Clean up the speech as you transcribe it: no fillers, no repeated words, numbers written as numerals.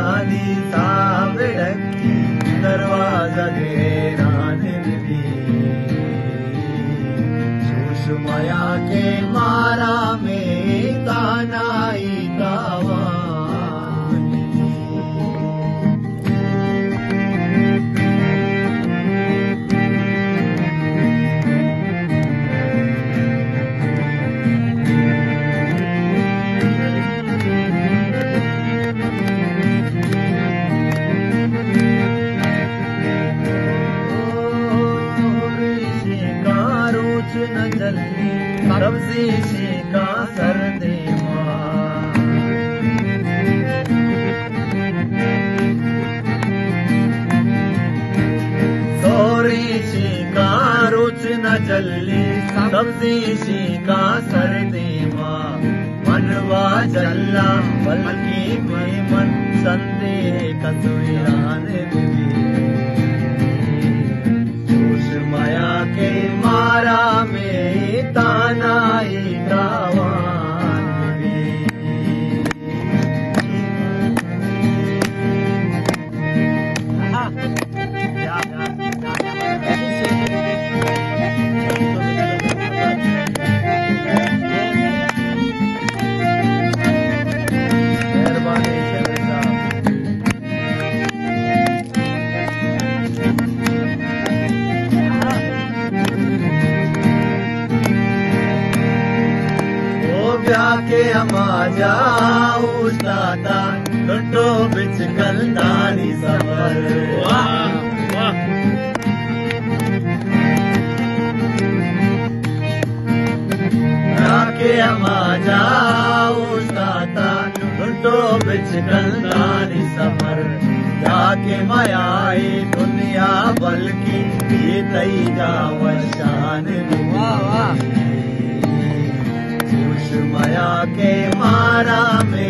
चांदी सा बिड़की दरवाजा घेरान दी सुषमया के मारा में तानाई तावान न जल्दी सब्जी का सर दे सोरी का रुच न जल्दी सब्जी का सर दे मनवा जल्ला बल्कि में मन संदेह कसुरान सुषमया के मारा में तानाई तावान के अमा जाऊ दादा लुटो बिच कलदानी सबर के अमा जाऊ दादा लुटो बिच कलदानी सबर जाके मायाई दुनिया बल्कि ये तई जावशान सुषमया के मारा में